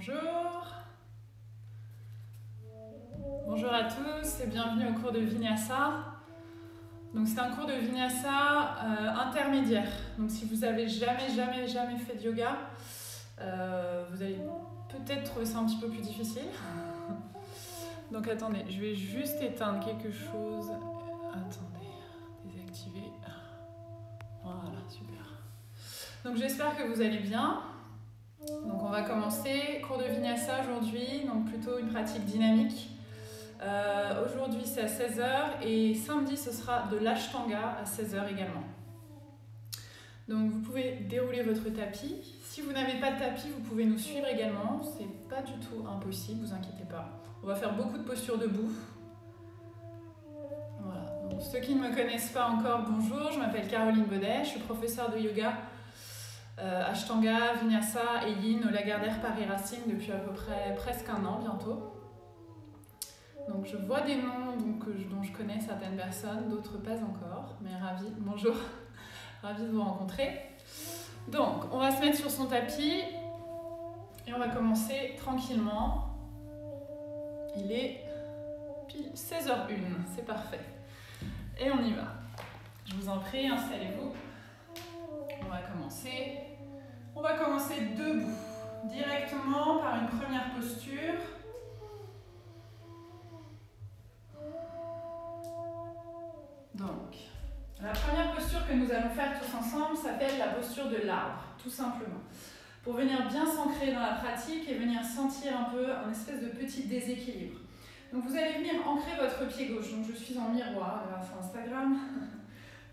Bonjour. Bonjour à tous et bienvenue au cours de Vinyasa. Donc c'est un cours de Vinyasa intermédiaire. Donc si vous avez jamais fait de yoga, vous allez peut-être trouver ça un petit peu plus difficile. Donc attendez, je vais juste éteindre quelque chose. Attendez, désactiver. Voilà, super. Donc j'espère que vous allez bien. Donc on va commencer, cours de Vinyasa aujourd'hui, donc plutôt une pratique dynamique. Aujourd'hui c'est à 16h et samedi ce sera de l'Ashtanga à 16h également. Donc vous pouvez dérouler votre tapis. Si vous n'avez pas de tapis, vous pouvez nous suivre également. C'est pas du tout impossible, vous inquiétez pas. On va faire beaucoup de postures debout. Voilà. Donc, ceux qui ne me connaissent pas encore, bonjour, je m'appelle Caroline Baudet, je suis professeure de yoga Ashtanga, Vinyasa et Yin au Lagardère Paris Racing depuis à peu près presque un an bientôt. Donc je vois des noms dont je connais certaines personnes, d'autres pas encore, mais ravie, bonjour, ravie de vous rencontrer. Donc on va se mettre sur son tapis et on va commencer tranquillement. Il est pile 16h01, c'est parfait. Et on y va. Je vous en prie, installez-vous. On va commencer debout, directement par une première posture. Donc, la première posture que nous allons faire tous ensemble s'appelle la posture de l'arbre, tout simplement. Pour venir bien s'ancrer dans la pratique et venir sentir un peu un espèce de petit déséquilibre. Donc vous allez venir ancrer votre pied gauche. Donc je suis en miroir grâce à Instagram.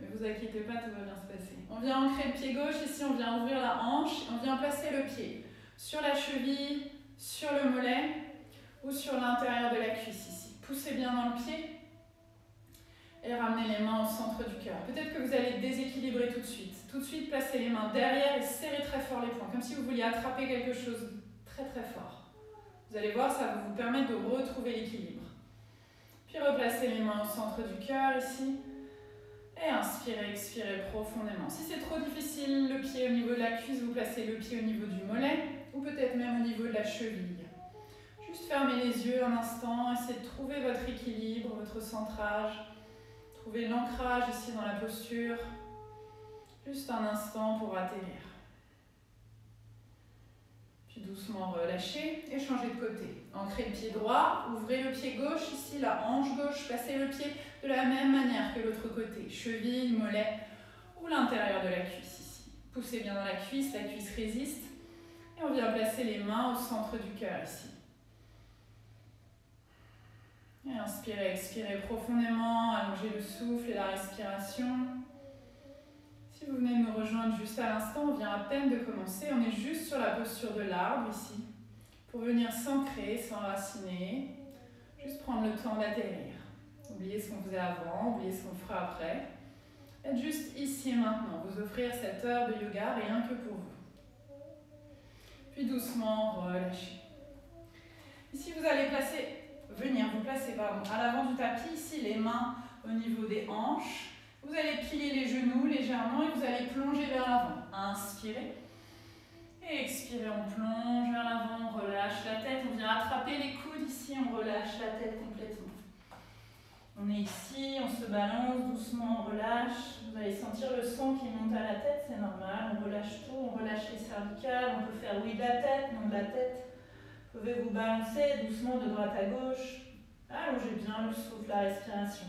Mais vous inquiétez pas, tout va bien se passer. On vient ancrer le pied gauche, ici on vient ouvrir la hanche, on vient placer le pied sur la cheville, sur le mollet ou sur l'intérieur de la cuisse ici. Poussez bien dans le pied et ramenez les mains au centre du cœur. Peut-être que vous allez déséquilibrer tout de suite. Tout de suite, placez les mains derrière et serrez très fort les poings, comme si vous vouliez attraper quelque chose très fort. Vous allez voir, ça va vous permettre de retrouver l'équilibre. Puis replacez les mains au centre du cœur ici. Et inspirez, expirez profondément. Si c'est trop difficile, le pied au niveau de la cuisse, vous placez le pied au niveau du mollet ou peut-être même au niveau de la cheville. Juste fermez les yeux un instant, essayez de trouver votre équilibre, votre centrage. Trouvez l'ancrage ici dans la posture. Juste un instant pour atterrir. Puis doucement relâchez et changez de côté. Ancrez le pied droit, ouvrez le pied gauche ici, la hanche gauche, placez le pied de la même manière que l'autre côté. Cheville, mollet ou l'intérieur de la cuisse ici. Poussez bien dans la cuisse résiste. Et on vient placer les mains au centre du cœur ici. Et inspirez, expirez profondément, allongez le souffle et la respiration. Si vous venez de nous rejoindre juste à l'instant, on vient à peine de commencer. On est juste sur la posture de l'arbre ici. Pour venir s'ancrer, s'enraciner. Juste prendre le temps d'atterrir. Oubliez ce qu'on faisait avant, oubliez ce qu'on fera après. Être juste ici et maintenant. Vous offrir cette heure de yoga rien que pour vous. Puis doucement, relâchez. Ici, vous allez venir vous placer à l'avant du tapis. Ici, les mains au niveau des hanches. Vous allez plier les genoux légèrement et vous allez plonger vers l'avant. Inspirez. Et expirez, on plonge vers l'avant, on relâche la tête. On vient attraper les coudes ici, on relâche la tête complètement. On est ici, on se balance doucement, on relâche. Vous allez sentir le sang qui monte à la tête, c'est normal. On relâche tout, on relâche les cervicales. On peut faire oui de la tête, non de la tête. Vous pouvez vous balancer doucement de droite à gauche. Allongez bien le souffle, la respiration.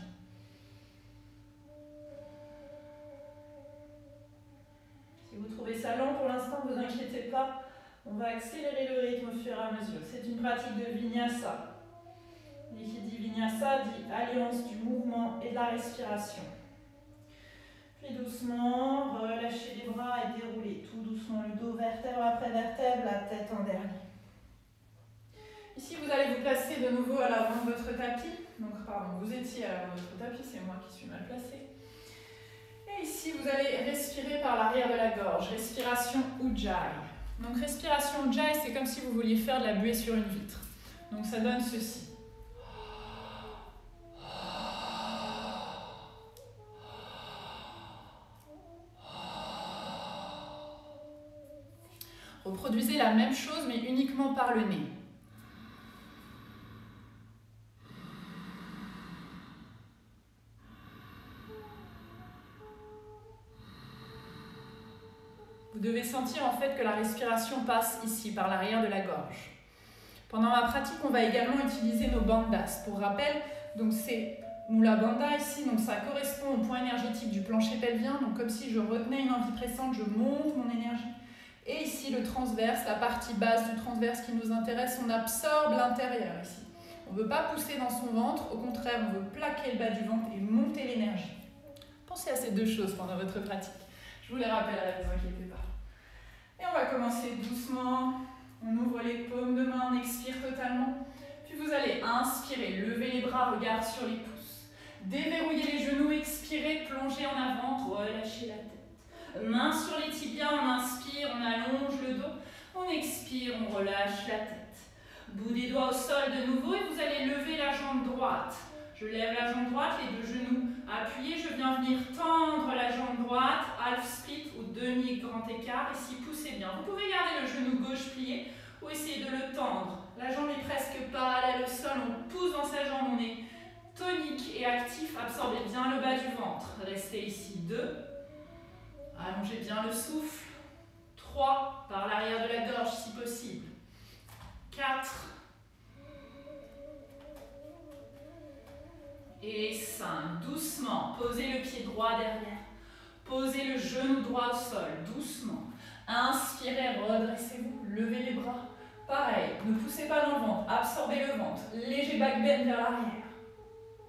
Si vous trouvez ça lent pour l'instant, ne vous inquiétez pas. On va accélérer le rythme au fur et à mesure. C'est une pratique de Vinyasa. Et qui dit Vinyasa dit alliance du mouvement et de la respiration. Puis doucement, relâchez les bras et déroulez tout doucement le dos, vertèbre après vertèbre, la tête en dernier. Ici, vous allez vous placer de nouveau à l'avant de votre tapis. Donc, vous étiez à l'avant de votre tapis, c'est moi qui suis mal placée. Et ici, vous allez respirer par l'arrière de la gorge. Respiration Ujjayi. Donc, respiration Ujjayi, c'est comme si vous vouliez faire de la buée sur une vitre. Donc, ça donne ceci. Reproduisez la même chose, mais uniquement par le nez. Vous devez sentir en fait que la respiration passe ici, par l'arrière de la gorge. Pendant ma pratique, on va également utiliser nos bandhas. Pour rappel, donc c'est Mula Bandha ici, donc ça correspond au point énergétique du plancher pelvien. Donc comme si je retenais une envie pressante, je monte mon énergie. Et ici le transverse, la partie basse du transverse qui nous intéresse, on absorbe l'intérieur ici. On ne veut pas pousser dans son ventre, au contraire, on veut plaquer le bas du ventre et monter l'énergie. Pensez à ces deux choses pendant votre pratique. Je vous les rappellerai, ne vous inquiétez pas. Et on va commencer doucement. On ouvre les paumes de main, on expire totalement. Puis vous allez inspirer, lever les bras, regard sur les pouces. Déverrouiller les genoux, expirer, plonger en avant, relâcher la tête. Main sur les tibias, on inspire, on allonge le dos. On expire, on relâche la tête. Bout des doigts au sol de nouveau et vous allez lever la jambe droite. Je lève la jambe droite, les deux genoux appuyés. Je viens venir tendre la jambe droite, half split ou demi-grand écart. Ici, poussez bien. Vous pouvez garder le genou gauche plié ou essayer de le tendre. La jambe est presque parallèle au sol. On pousse dans sa jambe. On est tonique et actif. Absorbez bien le bas du ventre. Restez ici. 2. Allongez bien le souffle. 3. Par l'arrière de la gorge si possible. 4. Et 5. Doucement, posez le pied droit derrière. Posez le genou droit au sol, doucement. Inspirez, redressez-vous, levez les bras. Pareil, ne poussez pas dans le ventre, absorbez le ventre. Léger back bend vers l'arrière.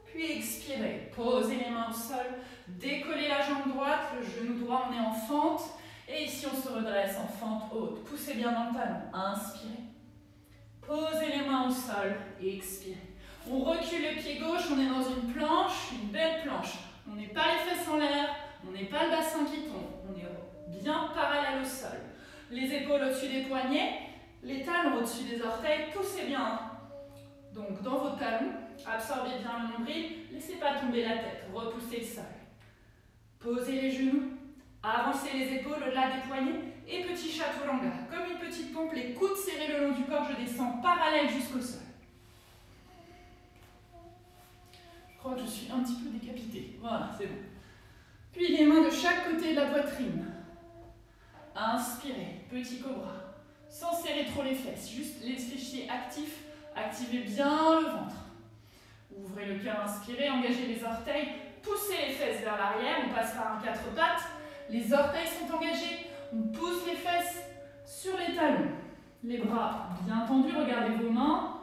Puis expirez, posez les mains au sol. Décollez la jambe droite, le genou droit, on est en fente. Et ici, on se redresse en fente haute. Poussez bien dans le talon, inspirez. Posez les mains au sol et expirez. On recule le pied gauche, on est dans une planche, une belle planche. On n'est pas les fesses en l'air, on n'est pas le bassin qui tombe. On est bien parallèle au sol. Les épaules au-dessus des poignets, les talons au-dessus des orteils, poussez bien. Donc dans vos talons, absorbez bien le nombril, laissez pas tomber la tête, repoussez le sol. Posez les genoux, avancez les épaules au-delà des poignets et petit chaturanga. Comme une petite pompe, les coudes serrés le long du corps, je descends parallèle jusqu'au sol. Je crois que je suis un petit peu décapitée. Voilà, c'est bon. Puis les mains de chaque côté de la poitrine. Inspirez, petit cobra. Sans serrer trop les fesses, juste les fessiers actifs. Activez bien le ventre. Ouvrez le cœur, inspirez, engagez les orteils. Poussez les fesses vers l'arrière, on passe par un 4 pattes. Les orteils sont engagés, on pousse les fesses sur les talons. Les bras bien tendus, regardez vos mains.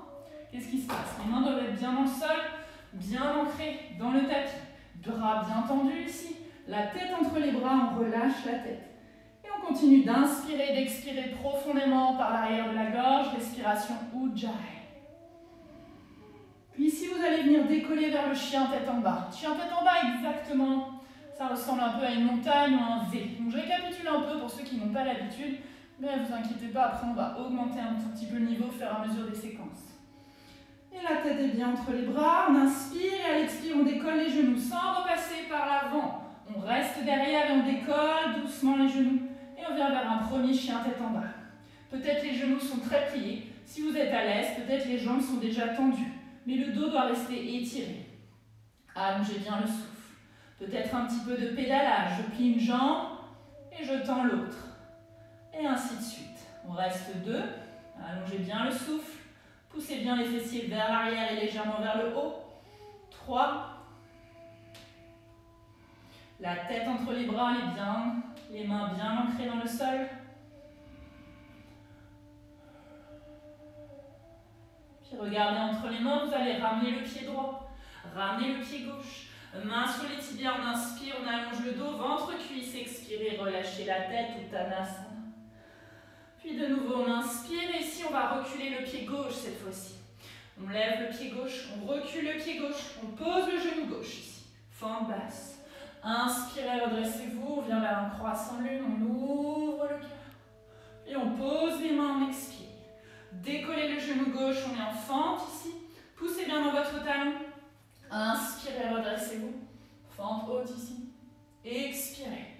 Qu'est-ce qui se passe? Les mains doivent être bien dans le sol. Bien ancré dans le tapis, bras bien tendus ici, la tête entre les bras, on relâche la tête. Et on continue d'inspirer et d'expirer profondément par l'arrière de la gorge, respiration Ujjayi. Puis ici, vous allez venir décoller vers le chien tête en bas. Chien tête en bas, exactement, ça ressemble un peu à une montagne ou à un V. Donc je récapitule un peu pour ceux qui n'ont pas l'habitude, mais ne vous inquiétez pas, après on va augmenter un tout petit peu le niveau au fur et à mesure des séquences. Et la tête est bien entre les bras, on inspire et à l'expire on décolle les genoux sans repasser par l'avant. On reste derrière et on décolle doucement les genoux et on vient vers un premier chien tête en bas. Peut-être les genoux sont très pliés, si vous êtes à l'aise, peut-être les jambes sont déjà tendues, mais le dos doit rester étiré. Allongez bien le souffle. Peut-être un petit peu de pédalage, je plie une jambe et je tends l'autre. Et ainsi de suite. On reste 2, allongez bien le souffle. Poussez bien les fessiers vers l'arrière et légèrement vers le haut. 3. La tête entre les bras, les mains bien ancrées dans le sol. Puis regardez entre les mains, vous allez ramener le pied droit, ramener le pied gauche. Main sur les tibias, on inspire, on allonge le dos, ventre, cuisse, expirez, relâchez la tête, Uttanasana. Puis de nouveau, on inspire et ici, on va reculer le pied gauche cette fois-ci. On lève le pied gauche, on recule le pied gauche, on pose le genou gauche ici. Fente basse. Inspirez, redressez-vous, on vient vers un croissant lune, on ouvre le cœur. Et on pose les mains, on expire. Décollez le genou gauche, on est en fente ici. Poussez bien dans votre talon. Inspirez, redressez-vous. Fente haute ici. Expirez.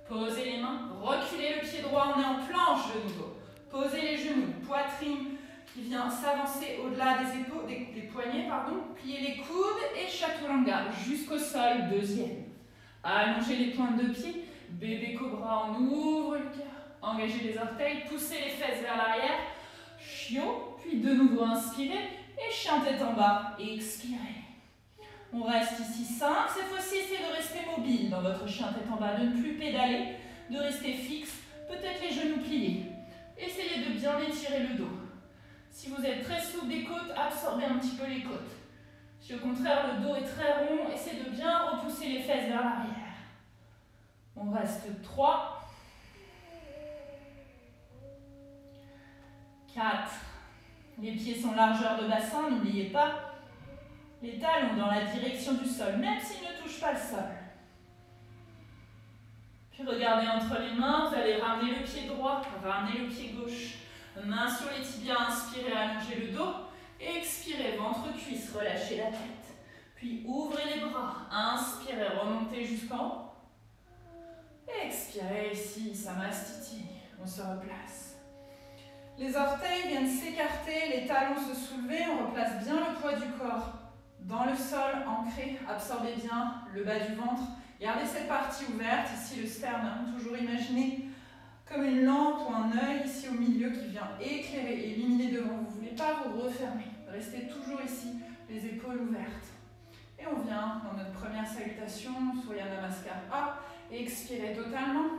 Posez les mains, reculez le pied droit, on est en planche de nouveau. Posez les genoux, poitrine qui vient s'avancer au-delà des épaules, des poignets, pardon. Pliez les coudes et chaturanga jusqu'au sol, deuxième. Allongez les pointes de pied, bébé cobra, on ouvre le cœur. Engagez les orteils, poussez les fesses vers l'arrière. Chiot, puis de nouveau inspirez et chien tête en bas. Expirez. On reste ici 5. Cette fois-ci, essayez de rester mobile dans votre chien tête en bas, de ne plus pédaler, de rester fixe, peut-être les genoux pliés. Essayez de bien étirer le dos. Si vous êtes très souple des côtes, absorbez un petit peu les côtes. Si au contraire le dos est très rond, essayez de bien repousser les fesses vers l'arrière. On reste 3. 4. Les pieds sont largeur de bassin, n'oubliez pas. Les talons dans la direction du sol, même s'ils ne touchent pas le sol. Puis regardez entre les mains, vous allez ramener le pied droit, ramener le pied gauche. Main sur les tibias, inspirez, allongez le dos. Expirez, ventre, cuisse, relâchez la tête. Puis ouvrez les bras, inspirez, remontez jusqu'en haut. Expirez ici, Samastiti, on se replace. Les orteils viennent s'écarter, les talons se soulever, on replace bien le poids du corps dans le sol, ancré, absorbez bien le bas du ventre. Gardez cette partie ouverte, ici le sternum, toujours imaginez comme une lampe ou un œil ici au milieu qui vient éclairer et illuminer devant. Vous ne voulez pas vous refermer, restez toujours ici, les épaules ouvertes. Et on vient dans notre première salutation, Surya Namaskar. Expirez totalement,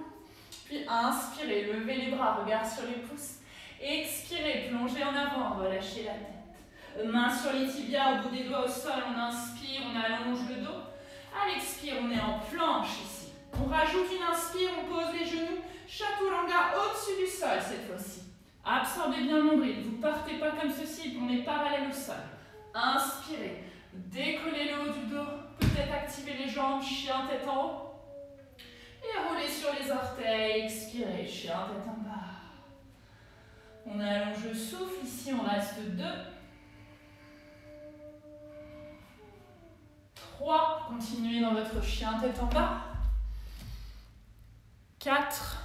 puis inspirez, levez les bras, regard sur les pouces. Expirez, plongez en avant, relâchez la tête. Main sur les tibias, au bout des doigts au sol, on inspire, on allonge le dos. À l'expire, on est en planche ici. On rajoute une inspire, on pose les genoux. Chaturanga au-dessus du sol cette fois-ci. Absorbez bien le nombril, vous ne partez pas comme ceci, on est parallèle au sol. Inspirez, décollez le haut du dos, peut-être activez les jambes, chien tête en haut. Et roulez sur les orteils, expirez, chien tête en bas. On allonge le souffle, ici on reste 2. 3, continuez dans votre chien tête en bas. 4.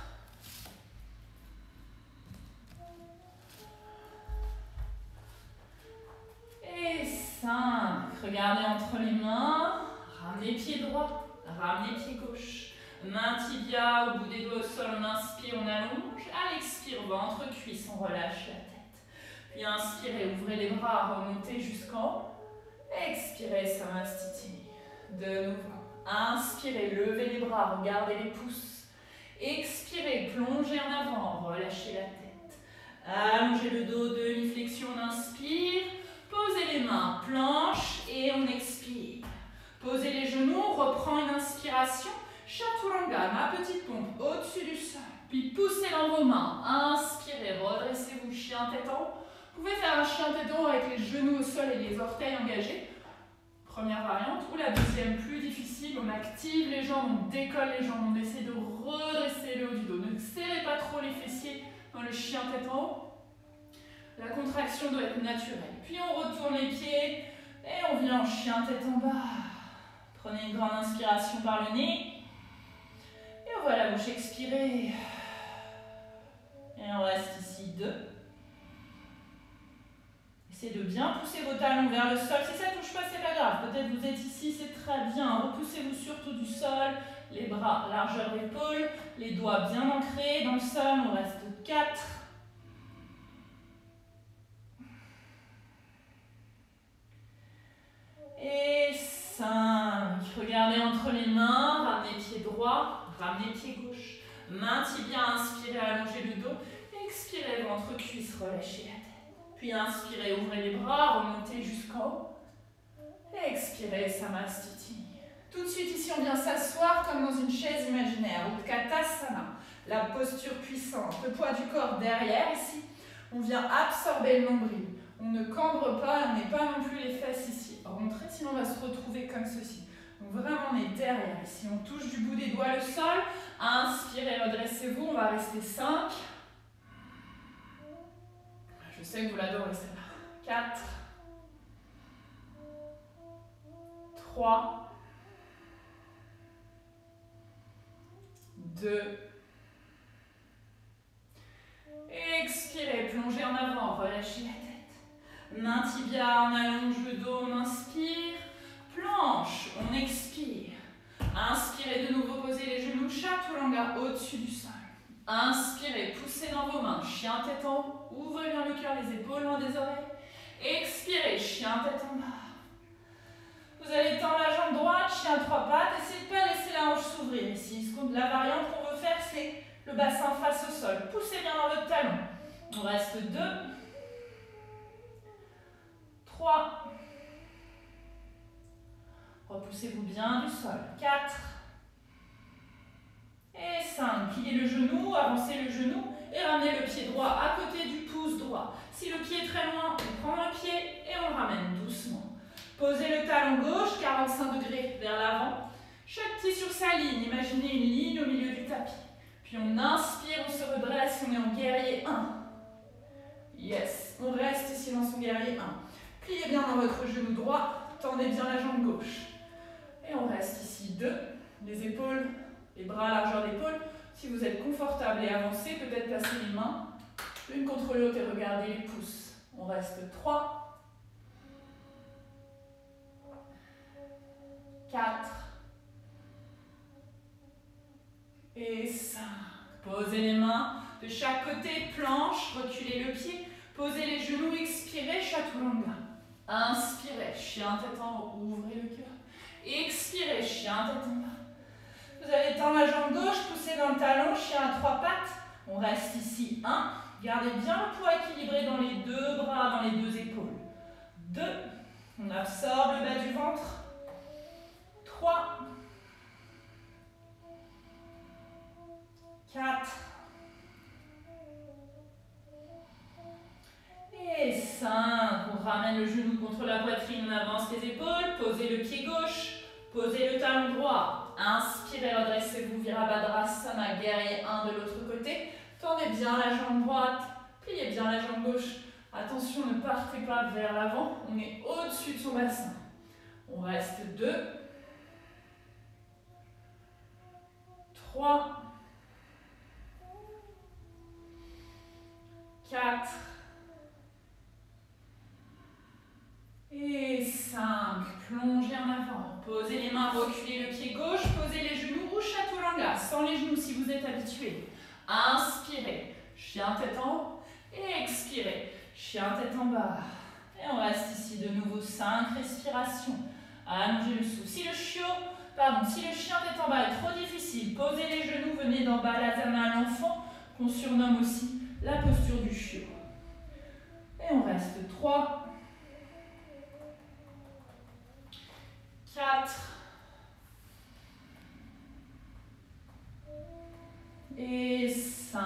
Et 5. Regardez entre les mains, ramenez pied droit, ramenez pied gauche. Main tibia, au bout des doigts au sol, on inspire, on allonge. À l'expire, ventre, cuisse, on relâche la tête. Puis inspirez, ouvrez les bras, remontez jusqu'en haut. Expirez, Samastiti. De nouveau. Inspirez, levez les bras, regardez les pouces. Expirez, plongez en avant, relâchez la tête. Allongez le dos, demi-flexion, on inspire. Posez les mains, planche et on expire. Posez les genoux, on reprend une inspiration. Chaturanga, ma petite pompe au-dessus du sol. Puis poussez dans vos mains. Inspirez, redressez-vous, chien tête en haut. Vous pouvez faire un chien tête en haut avec les genoux au sol et les orteils engagés. Première variante. Ou la deuxième, plus difficile, on active les jambes, on décolle les jambes, on essaie de redresser le haut du dos. Ne serrez pas trop les fessiers dans le chien tête en haut. La contraction doit être naturelle. Puis on retourne les pieds et on vient en chien tête en bas. Prenez une grande inspiration par le nez. Et on voit la bouche expirer. Et on reste ici 2. Essayez de bien pousser vos talons vers le sol. Si ça ne touche pas, c'est pas grave. Peut-être vous êtes ici, c'est très bien. Repoussez-vous surtout du sol. Les bras, largeur d'épaule. Les doigts bien ancrés dans le sol. On reste 4. Et 5. Regardez entre les mains. Ramenez pied droit. Ramenez pied gauche. Main tibia, inspirez, allongez le dos. Expirez, ventre, cuisse, relâchez la tête. Puis inspirez, ouvrez les bras, remontez jusqu'en haut. Expirez, Samastiti. Tout de suite, ici, on vient s'asseoir comme dans une chaise imaginaire. Utkatasana, la posture puissante. Le poids du corps derrière, ici. On vient absorber le nombril. On ne cambre pas, on n'est pas non plus les fesses ici. Rentrez, sinon on va se retrouver comme ceci. Donc vraiment, on est derrière ici. On touche du bout des doigts le sol. Inspirez, redressez-vous. On va rester 5. Je sais que vous l'adorez, celle-là. 4. 3. 2. Expirez, plongez en avant, relâchez la tête. Main tibia, on allonge le dos, on inspire. Planche, on expire. Inspirez de nouveau, posez les genoux, chaturanga au-dessus du sol. Inspirez, poussez dans vos mains, chien tête en haut. Ouvrez bien le cœur, les épaules loin des oreilles. Expirez, chien tête en bas. Vous allez tendre la jambe droite, chien trois pattes. Essayez de ne pas laisser la hanche s'ouvrir ici. La variante qu'on veut faire, c'est le bassin face au sol. Poussez bien dans votre talon. On reste 2, 3. Repoussez-vous bien du sol. 4 et 5. Pliez le genou, avancez le genou et ramenez le pied droit à côté du pouce droit. Si le pied est très loin, on prend un pied et on le ramène doucement. Posez le talon gauche, 45 degrés vers l'avant. Chaque pied sur sa ligne. Imaginez une ligne au milieu du tapis. Puis on inspire, on se redresse, on est en guerrier 1. Yes, on reste ici dans son guerrier 1. Pliez bien dans votre genou droit, tendez bien la jambe gauche. Et on reste ici 2, les épaules, les bras à largeur d'épaule. Si vous êtes confortable et avancé, peut-être passer les mains l'une contre l'autre et regardez les pouces. On reste 3, 4 et 5. Posez les mains de chaque côté, planche, reculez le pied, posez les genoux, expirez, chaturanga. Inspirez, chien tête en haut, ouvrez le cœur. Expirez, chien tête en bas. Vous allez tendre la jambe gauche, poussez dans le talon, chien à 3 pattes. On reste ici 1. Gardez bien le poids équilibré dans les 2 bras, dans les 2 épaules. 2. On absorbe le bas du ventre. 3. 4. Et 5. On ramène le genou contre la poitrine, on avance les épaules. Posez le pied gauche. Posez le talon droit. Inspirez, redressez-vous, Virabhadrasana, guerrier 1 de l'autre côté. Tendez bien la jambe droite. Pliez bien la jambe gauche. Attention, ne partez pas vers l'avant. On est au-dessus de son bassin. On reste 2. 3. 4. Et 5. Plongez en avant. Posez les mains, reculez le pied gauche. Posez les genoux ou chaturanga. Sans les genoux si vous êtes habitué. Inspirez. Chien tête en haut. Et expirez. Chien tête en bas. Et on reste ici de nouveau 5 respirations. Allongez le sou. Si le chien tête en bas est trop difficile, posez les genoux. Venez dans Balasana à l'enfant, qu'on surnomme aussi la posture du chiot. Et on reste 3. 4 et 5.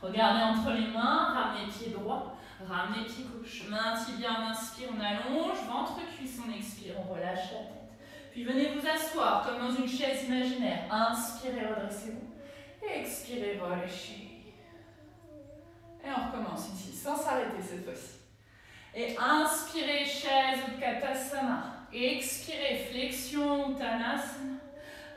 Regardez entre les mains, ramenez pied droit, ramenez pied gauche. Main tibia, on inspire, on allonge, ventre cuisse, on expire, on relâche la tête. Puis venez vous asseoir comme dans une chaise imaginaire. Inspirez, redressez-vous. Expirez, relâchez. Et on recommence ici, sans s'arrêter cette fois-ci. Et inspirez, chaise Utkatasana. Expirez, flexion Uttanasana.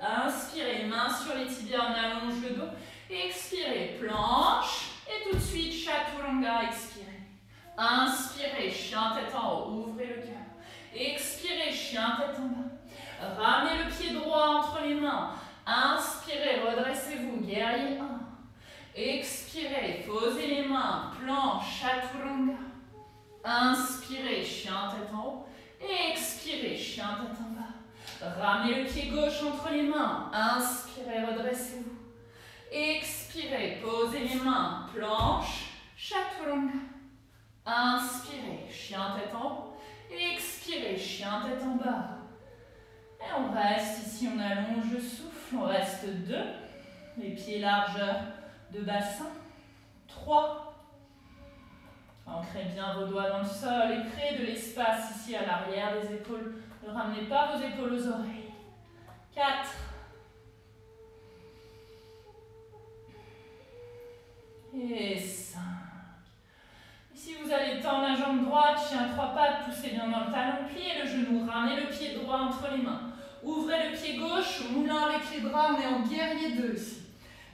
Inspirez, main sur les tibias, on allonge le dos. Expirez, planche. Et tout de suite, chaturanga, expirez. Inspirez, chien tête en haut, ouvrez le cœur. Expirez, chien tête en bas. Ramenez le pied droit entre les mains. Inspirez, redressez-vous, guerrier 1. Expirez, posez les mains, planche, chaturanga. Inspirez, chien tête en haut. Expirez, chien tête en bas. Ramenez le pied gauche entre les mains. Inspirez, redressez-vous. Expirez, posez les mains, planche, chaturanga. Inspirez, chien tête en haut. Expirez, chien tête en bas. Et on reste ici, on allonge le souffle. On reste 2. Les pieds largeur de bassin. 3. Ancrez bien vos doigts dans le sol et créez de l'espace ici à l'arrière des épaules. Ne ramenez pas vos épaules aux oreilles. 4. Et 5. Ici, vous allez tendre la jambe droite, chien 3 pattes, poussez bien dans le talon, pliez le genou, ramenez le pied droit entre les mains. Ouvrez le pied gauche, moulin avec les bras, on est en guerrier 2 ici.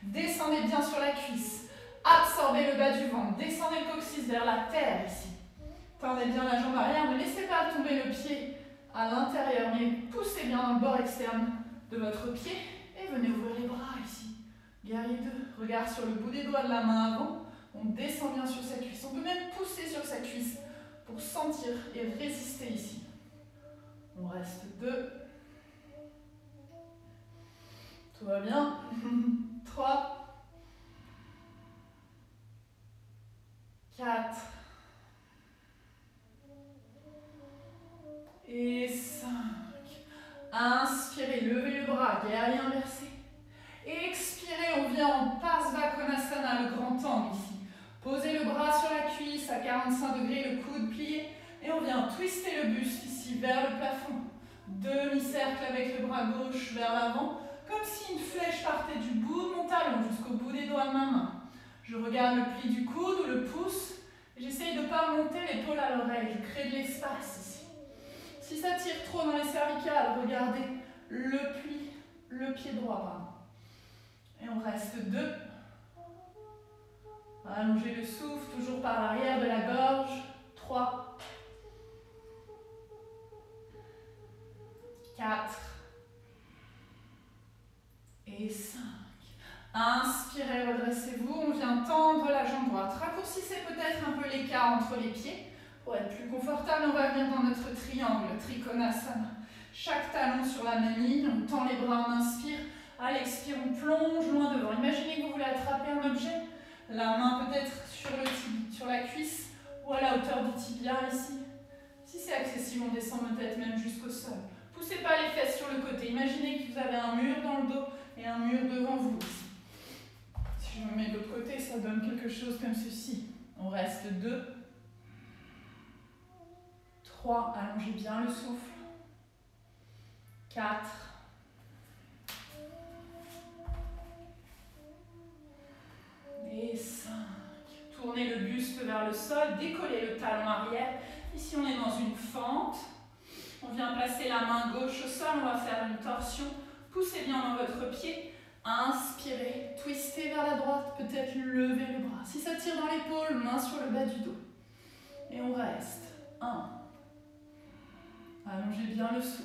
Descendez bien sur la cuisse. Absorbez le bas du ventre. Descendez le coccyx vers la terre ici. Tendez bien la jambe arrière. Ne laissez pas tomber le pied à l'intérieur, mais poussez bien dans le bord externe de votre pied et venez ouvrir les bras ici. Guerrier 2. Regard sur le bout des doigts de la main avant. On descend bien sur sa cuisse. On peut même pousser sur sa cuisse pour sentir et résister ici. On reste 2. Tout va bien. 3. 4. Et 5. Inspirez, levez le bras, guerrier inversé. Expirez, on vient en Parsvakonasana, le grand angle ici. Posez le bras sur la cuisse à 45 degrés, le coude plié. Et on vient twister le buste ici vers le plafond. Demi-cercle avec le bras gauche vers l'avant. Comme si une flèche partait du bout de mon talon jusqu'au bout des doigts de ma main. Je regarde le pli du coude ou le pouce. J'essaye de ne pas monter l'épaule à l'oreille. Je crée de l'espace ici. Si ça tire trop dans les cervicales, regardez le pli, le pied droit, pardon. Et on reste 2. Allongez le souffle, toujours par l'arrière de la gorge. 3. 4. Et 5. Inspirez, redressez-vous. On vient tendre la jambe droite. Raccourcissez peut-être un peu l'écart entre les pieds. Pour être plus confortable, on va venir dans notre triangle, Trikonasana. Chaque talon sur la même ligne, on tend les bras, on inspire. À l'expire, on plonge loin devant. Imaginez que vous voulez attraper un objet. La main peut-être sur la cuisse ou à la hauteur du tibia ici. Si c'est accessible, on descend peut-être même jusqu'au sol. Poussez pas les fesses sur le côté. Imaginez que vous avez un mur dans le dos et un mur devant vous. Si je me mets de l'autre côté, ça donne quelque chose comme ceci. On reste 2. 3, allongez bien le souffle. 4. Et 5. Tournez le buste vers le sol, décollez le talon arrière. Ici, on est dans une fente. On vient placer la main gauche au sol, on va faire une torsion. Poussez bien dans votre pied. Inspirez, twistez vers la droite, peut-être levez le bras. Si ça tire dans l'épaule, main sur le bas du dos. Et on reste. 1. Allongez bien le souffle.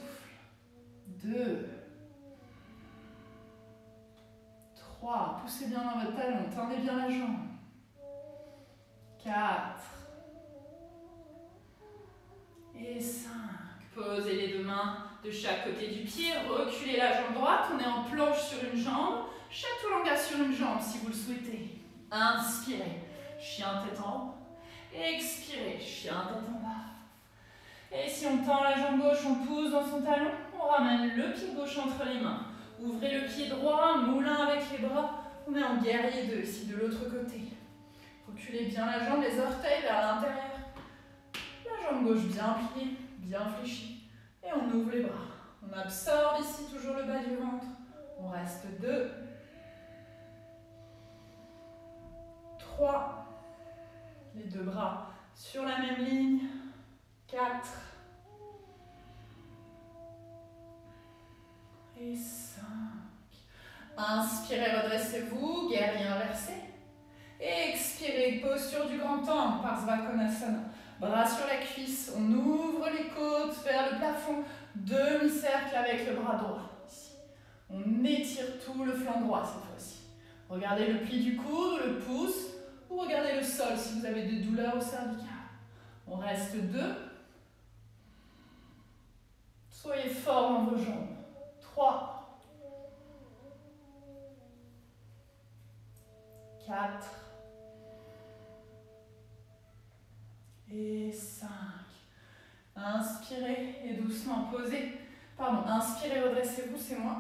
2. 3. Poussez bien dans votre talon, tendez bien la jambe. 4. Et 5. Posez les 2 mains de chaque côté du pied, reculez la jambe droite, on est en planche sur une jambe, chaturanga sur une jambe si vous le souhaitez. Inspirez, chien tête en haut. Expirez, chien tête en bas. Et si on tend la jambe gauche, on pousse dans son talon, on ramène le pied gauche entre les mains. Ouvrez le pied droit, moulin avec les bras, on est en guerrier 2 ici de l'autre côté. Reculez bien la jambe, les orteils vers l'intérieur. La jambe gauche bien pliée, bien fléchie. Et on ouvre les bras. On absorbe ici toujours le bas du ventre. On reste 2. 3. Les 2 bras sur la même ligne. 4. Et 5. Inspirez, redressez-vous, guerrier inversé. Et expirez, posture du grand angle, Parsvakonasana. Bras sur la cuisse, on ouvre les côtes vers le plafond. Demi-cercle avec le bras droit. Ici. On étire tout le flanc droit cette fois-ci. Regardez le pli du coude, le pouce, ou regardez le sol si vous avez des douleurs au cervical. On reste 2. Soyez fort dans vos jambes. 3. 4. Et 5. Inspirez et doucement posez. Pardon, inspirez, redressez-vous, c'est moi.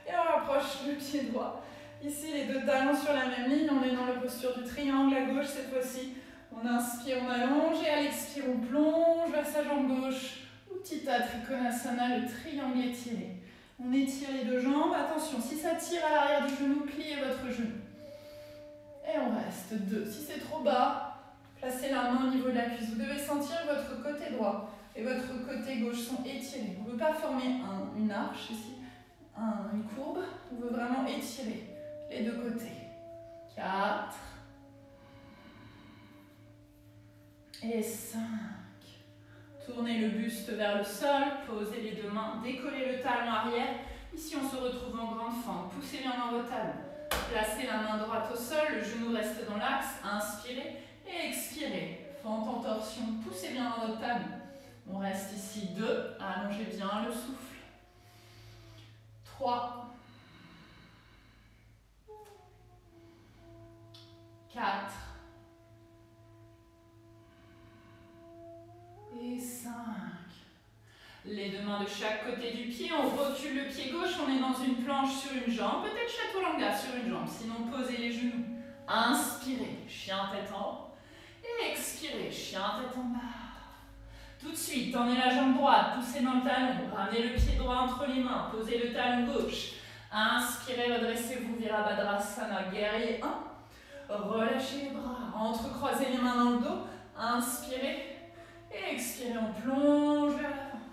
Et on rapproche le pied droit. Ici, les 2 talons sur la même ligne. On est dans la posture du triangle à gauche cette fois-ci. On inspire, on allonge et à l'expire, on plonge vers sa jambe gauche. Uttita Trikonasana, le triangle étiré. On étire les 2 jambes. Attention, si ça tire à l'arrière du genou, pliez votre genou. Et on reste 2. Si c'est trop bas, placez la main au niveau de la cuisse. Vous devez sentir que votre côté droit et votre côté gauche sont étirés. On ne veut pas former une arche ici, une courbe. On veut vraiment étirer les 2 côtés. 4 et 5. Tournez le buste vers le sol, posez les deux mains, décollez le talon arrière. Ici, on se retrouve en grande fente. Poussez bien dans vos talons. Placez la main droite au sol, le genou reste dans l'axe. Inspirez et expirez. Fente en torsion, poussez bien dans votre talon. On reste ici 2. Allongez bien le souffle. 3. 4. Et 5. Les deux mains de chaque côté du pied, on recule le pied gauche, on est dans une planche sur une jambe, peut-être chaturanga sur une jambe, sinon posez les genoux. Inspirez, chien tête en haut, et expirez, chien tête en bas. Tout de suite, tendez la jambe droite, poussez dans le talon, ramenez le pied droit entre les mains, posez le talon gauche. Inspirez, redressez-vous, Virabhadrasana, guerrier 1. Relâchez les bras, entrecroisez les mains dans le dos, inspirez. Et expirez, on plonge vers l'avant.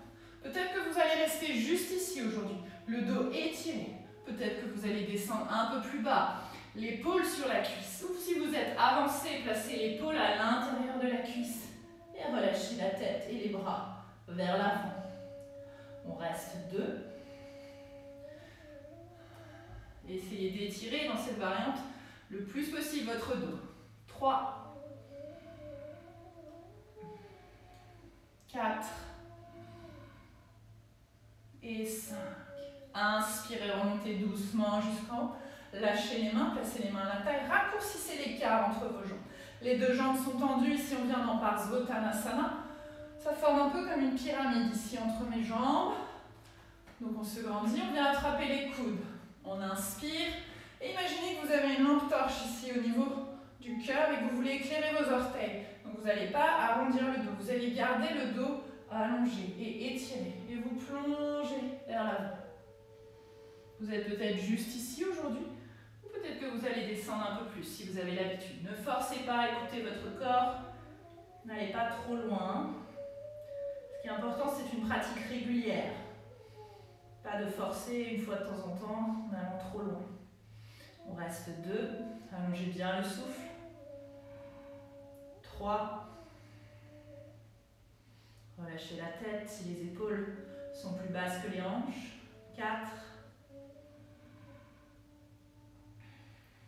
Peut-être que vous allez rester juste ici aujourd'hui, le dos étiré. Peut-être que vous allez descendre un peu plus bas, l'épaule sur la cuisse. Ou si vous êtes avancé, placez l'épaule à l'intérieur de la cuisse. Et relâchez la tête et les bras vers l'avant. On reste 2. Essayez d'étirer dans cette variante le plus possible votre dos. 3. 4 et 5. Inspirez, remontez doucement jusqu'en haut. Lâchez les mains, placez les mains à la taille. Raccourcissez l'écart entre vos jambes. Les deux jambes sont tendues. Ici, on vient dans Parsvottanasana. Ça forme un peu comme une pyramide ici entre mes jambes. Donc, on se grandit. On vient attraper les coudes. On inspire. Et imaginez que vous avez une lampe torche ici au niveau du cœur et que vous voulez éclairer vos orteils. Donc vous n'allez pas arrondir le dos, vous allez garder le dos allongé et étiré. Et vous plongez vers l'avant. Vous êtes peut-être juste ici aujourd'hui, ou peut-être que vous allez descendre un peu plus si vous avez l'habitude. Ne forcez pas, écoutez votre corps, n'allez pas trop loin. Ce qui est important, c'est une pratique régulière. Pas de forcer une fois de temps en temps en allant trop loin. On reste 2, allongez bien le souffle. 3. Relâchez la tête si les épaules sont plus basses que les hanches. 4.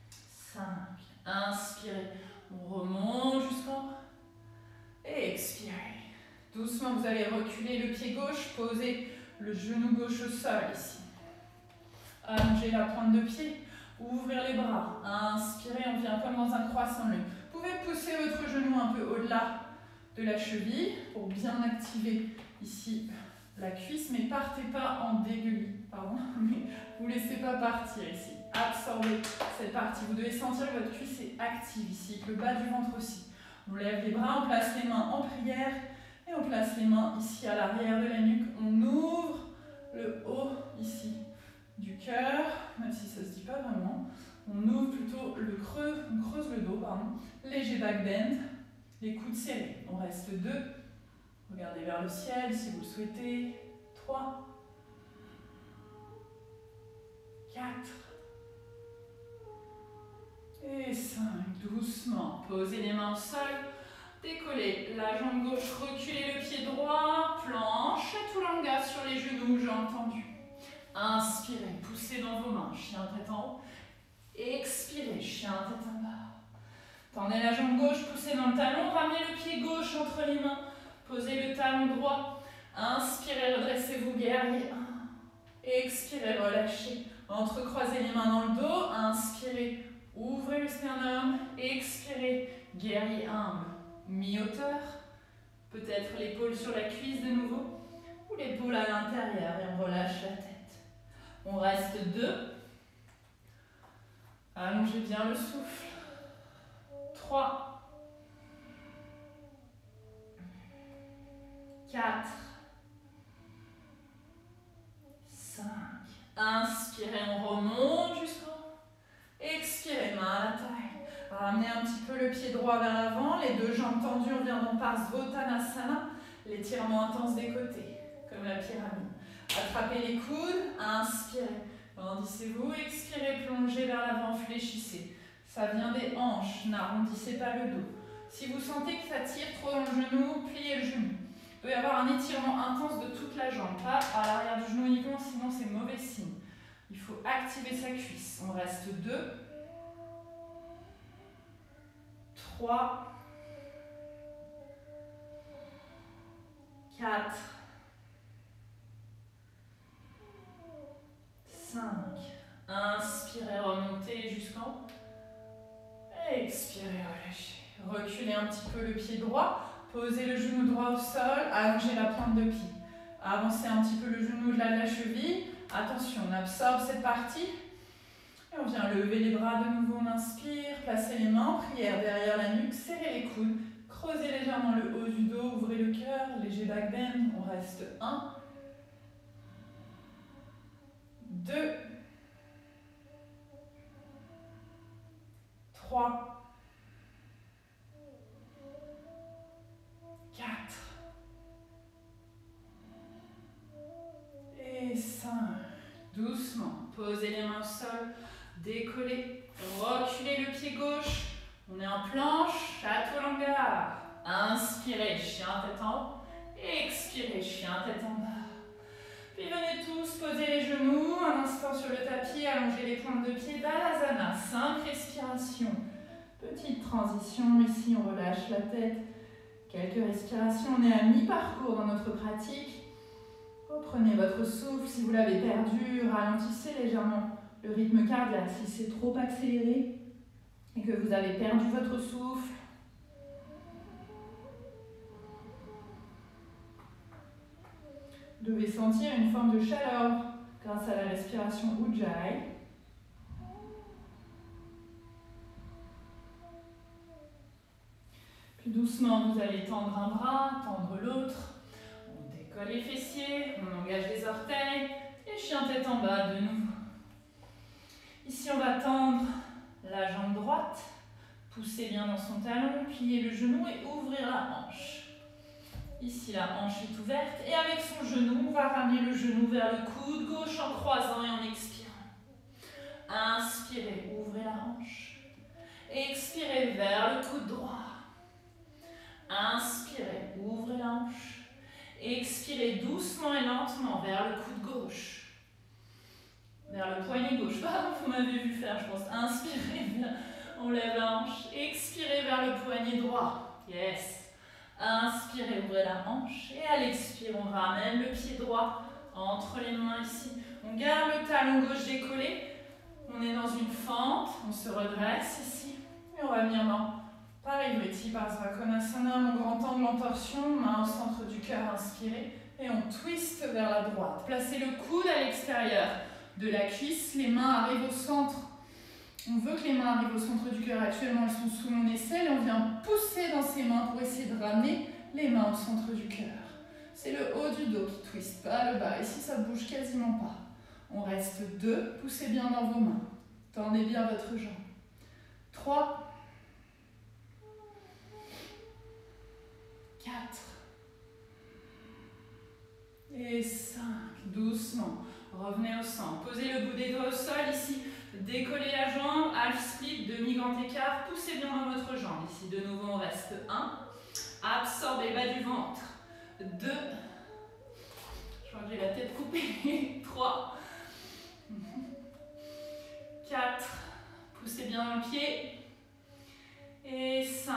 5. Inspirez. On remonte jusqu'en haut. Et expirez. Doucement, vous allez reculer le pied gauche, poser le genou gauche au sol ici. Allongez la pointe de pied. Ouvrir les bras. Inspirez, on vient comme dans un croissant lune. Vous pouvez pousser votre genou un peu au-delà de la cheville pour bien activer ici la cuisse, mais partez pas en dégueulis, pardon, mais vous laissez pas partir ici. Absorbez cette partie. Vous devez sentir que votre cuisse est active ici, que le bas du ventre aussi. On lève les bras, on place les mains en prière et on place les mains ici à l'arrière de la nuque. On ouvre le haut ici du cœur, même si ça se dit pas vraiment. On ouvre plutôt le creux, on creuse le dos, pardon. Léger back bend, les coudes serrés. On reste 2. Regardez vers le ciel si vous le souhaitez. 3. 4. Et 5. Doucement. Posez les mains au sol. Décollez la jambe gauche, reculez le pied droit. Planche, chaturanga sur les genoux, j'ai entendu. Inspirez, poussez dans vos mains, chien tête en haut. Expirez, chien tête en bas. Tendez la jambe gauche, poussez dans le talon, ramenez le pied gauche entre les mains. Posez le talon droit. Inspirez, redressez-vous, guerrier 1. Expirez, relâchez. Entrecroisez les mains dans le dos. Inspirez, ouvrez le sternum. Expirez, guerrier humble. Mi-hauteur. Peut-être l'épaule sur la cuisse de nouveau. Ou l'épaule à l'intérieur et on relâche la tête. On reste 2. Allongez bien le souffle. 3. 4. 5. Inspirez, on remonte jusqu'en haut. Expirez, main à la taille. Ramenez un petit peu le pied droit vers l'avant. Les deux jambes tendues, on vient dans Parsvottanasana. L'étirement intense des côtés, comme la pyramide. Attrapez les coudes, inspirez. Grandissez-vous, expirez, plongez vers l'avant, fléchissez. Ça vient des hanches, n'arrondissez pas le dos. Si vous sentez que ça tire trop dans le genou, pliez le genou. Il peut y avoir un étirement intense de toute la jambe, pas à l'arrière du genou uniquement, sinon c'est mauvais signe. Il faut activer sa cuisse. On reste 2, 3, 4, 5. Inspirez, remontez jusqu'en haut. Expirez, relâchez. Reculez un petit peu le pied droit. Posez le genou droit au sol. Allongez la pointe de pied. Avancez un petit peu le genou au-delà de la cheville. Attention, on absorbe cette partie. Et on vient lever les bras de nouveau. On inspire. Placez les mains en prière derrière la nuque. Serrez les coudes. Creusez légèrement le haut du dos. Ouvrez le cœur. Léger back bend. On reste 1, 2, 3, 4 et 5. Doucement, posez les mains au sol, décollez, reculez le pied gauche. On est en planche, chaturanga. Inspirez, chien tête en haut. Expirez, chien tête en bas. Puis venez tous poser les genoux, un instant sur le tapis, allongez les pointes de pied, Balasana, 5 respirations. Petite transition, ici on relâche la tête. Quelques respirations, on est à mi-parcours dans notre pratique. Reprenez votre souffle, si vous l'avez perdu, ralentissez légèrement le rythme cardiaque. Si c'est trop accéléré et que vous avez perdu votre souffle, vous devez sentir une forme de chaleur grâce à la respiration Ujjayi. Puis doucement, vous allez tendre un bras, tendre l'autre. On décolle les fessiers, on engage les orteils et chien tête en bas de nouveau. Ici, on va tendre la jambe droite, pousser bien dans son talon, plier le genou et ouvrir la hanche. Ici, la hanche est ouverte et avec son genou, on va ramener le genou vers le coude gauche en croisant et en expirant. Inspirez, ouvrez la hanche. Expirez vers le coude droit. Inspirez, ouvrez la hanche. Expirez doucement et lentement vers le coude gauche. Vers le poignet gauche. Pardon, vous m'avez vu faire, je pense. Inspirez, on lève la hanche. Expirez vers le poignet droit. Yes. Inspirez, ouvrez la hanche. Et à l'expire, on ramène le pied droit entre les mains ici. On garde le talon gauche décollé. On est dans une fente. On se redresse ici. Et on va venir dans Parivriti Parsvakonasana, mon grand angle en torsion, main au centre du cœur, inspirez. Et on twist vers la droite. Placez le coude à l'extérieur de la cuisse. Les mains arrivent au centre. On veut que les mains arrivent au centre du cœur. Actuellement, elles sont sous mon aisselle. Et on vient pousser dans ses mains pour essayer de ramener les mains au centre du cœur. C'est le haut du dos qui twiste, pas le bas. Ici, ça ne bouge quasiment pas. On reste 2. Poussez bien dans vos mains. Tendez bien votre jambe. 3, 4 et 5. Doucement. Revenez au centre. Posez le bout des doigts au sol ici. Décollez la jambe. Half split, demi-grand écart. Poussez bien dans votre jambe. Ici, de nouveau, on reste 1. Absorbez bas du ventre. 2. Je crois que j'ai la tête coupée. 3. 4. Poussez bien dans le pied. Et 5.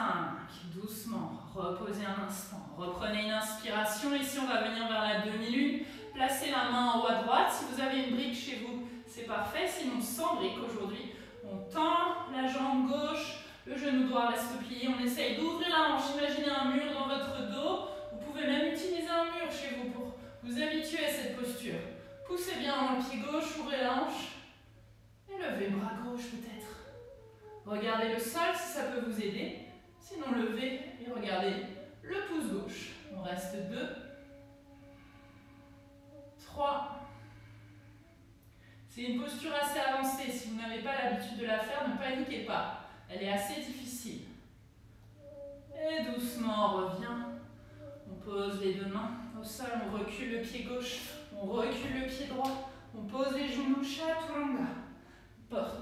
Doucement. Reposez un instant. Reprenez une inspiration. Ici, on va venir vers la demi-lune. Placez la main en haut à droite. Si vous avez une brique chez vous, c'est parfait. Sinon, sans brique aujourd'hui, on tend la jambe gauche. Le genou droit reste plié. On essaye d'ouvrir la hanche. Imaginez un mur dans votre dos. Vous pouvez même utiliser un mur chez vous pour vous habituer à cette posture. Poussez bien dans le pied gauche. Ouvrez la hanche. Et levez le bras gauche peut-être. Regardez le sol si ça peut vous aider. Sinon, levez et regardez le pouce gauche. On reste 2, 3. C'est une posture assez avancée. Si vous n'avez pas l'habitude de la faire, ne paniquez pas. Elle est assez difficile. Et doucement, on revient. On pose les 2 mains au sol. On recule le pied gauche. On recule le pied droit. On pose les genoux. Chaturanga.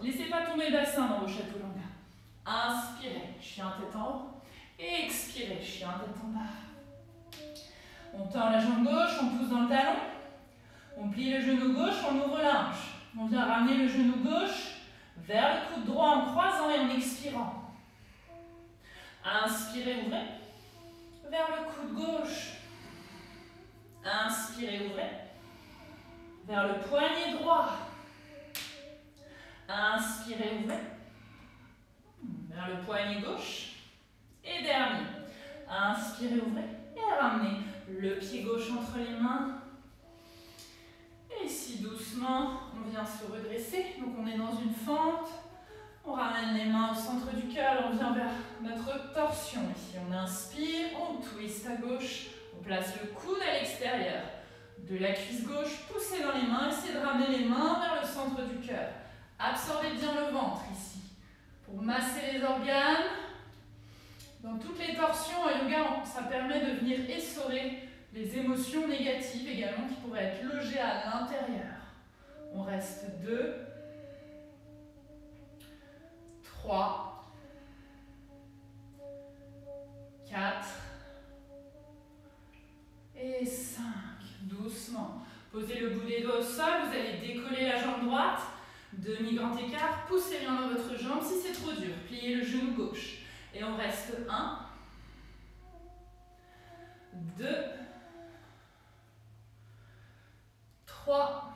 Laissez pas tomber le bassin dans vos chaturanga. Inspirez, chien tête en haut. Expirez, chien tête en bas. On tend la jambe gauche, on pousse dans le talon. On plie le genou gauche, on ouvre la hanche. On vient ramener le genou gauche vers le coude droit en croisant et en expirant. Inspirez, ouvrez. Vers le coude gauche. Inspirez, ouvrez. Vers le poignet droit. Inspirez, ouvrez. Vers le poignet gauche. Et dernier. Inspirez, ouvrez. Et ramenez le pied gauche entre les mains. Et ici, doucement, on vient se redresser. Donc, on est dans une fente. On ramène les mains au centre du cœur. On vient vers notre torsion. Ici, on inspire. On twist à gauche. On place le coude à l'extérieur de la cuisse gauche. Poussez dans les mains. Essayez de ramener les mains vers le centre du cœur. Absorbez bien le ventre ici. Pour masser les organes. Dans toutes les torsions en yoga, ça permet de venir essorer les émotions négatives également qui pourraient être logées à l'intérieur. On reste 2, 3, 4 et 5. Doucement. Posez le bout des doigts au sol, vous allez décoller la jambe droite. Demi-grand écart, poussez bien dans votre jambe si c'est trop dur. Pliez le genou gauche. Et on reste 1, 2, 3,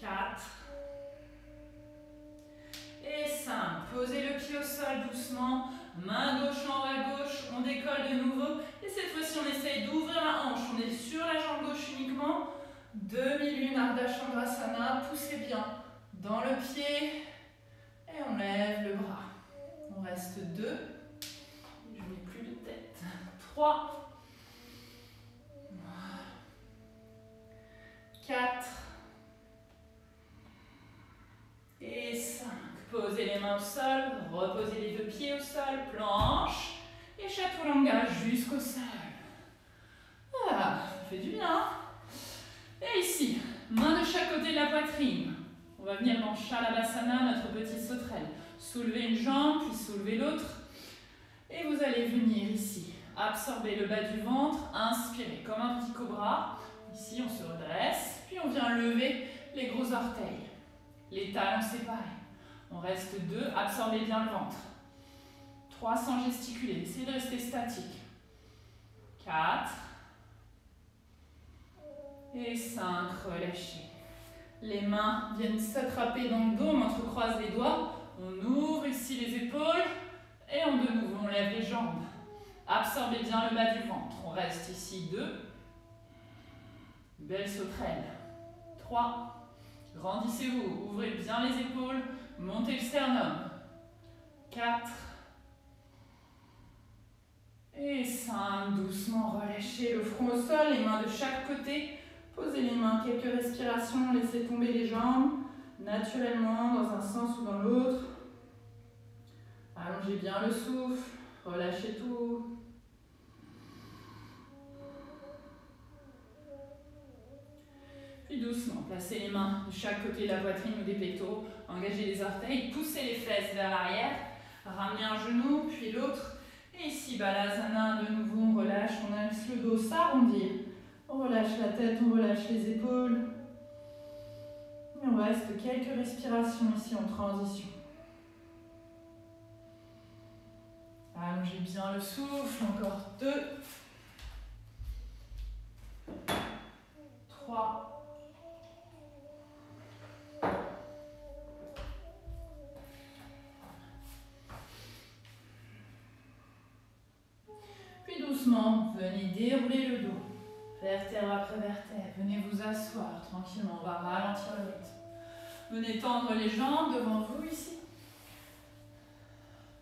4 et 5. Posez le pied au sol doucement. Main gauche en haut à gauche. On décolle de nouveau. Et cette fois-ci, on essaye d'ouvrir la hanche. On est sur la jambe gauche uniquement. Demi-lune, Ardha Chandrasana. Poussez bien dans le pied. Et on lève le bras. On reste 2. Je n'ai plus de tête. 3. 4. Et 5. Posez les mains au sol. Reposez les deux pieds au sol. Planche. Et Chaturanga jusqu'au sol. Voilà, ça fait du bien. Et ici, main de chaque côté de la poitrine. On va venir dans Shalabhasana, notre petite sauterelle. Soulevez une jambe, puis soulevez l'autre. Et vous allez venir ici. Absorber le bas du ventre. Inspirez comme un petit cobra. Ici, on se redresse. Puis on vient lever les gros orteils. Les talons séparés. On reste 2. Absorbez bien le ventre. 3 sans gesticuler. Essayez de rester statique. 4. Et 5. Relâchez. Les mains viennent s'attraper dans le dos, on entrecroise les doigts, on ouvre ici les épaules et de nouveau on lève les jambes. Absorbez bien le bas du ventre. On reste ici 2. Belle sauterelle. 3. Grandissez-vous, ouvrez bien les épaules, montez le sternum. 4. Et 5. Doucement relâchez le front au sol, les mains de chaque côté. Posez les mains, quelques respirations, laissez tomber les jambes, naturellement, dans un sens ou dans l'autre. Allongez bien le souffle, relâchez tout. Puis doucement, placez les mains de chaque côté de la poitrine ou des pectoraux, engagez les orteils, poussez les fesses vers l'arrière, ramenez un genou, puis l'autre. Et ici, Balasana, de nouveau, on relâche, on laisse le dos s'arrondir. On relâche la tête, on relâche les épaules. Et on reste quelques respirations ici en transition. Allongez bien le souffle, encore 2. 3. Puis doucement, venez dérouler le dos. Vertèbre après vertèbre. Venez vous asseoir tranquillement. On va ralentir le rythme. Venez tendre les jambes devant vous ici.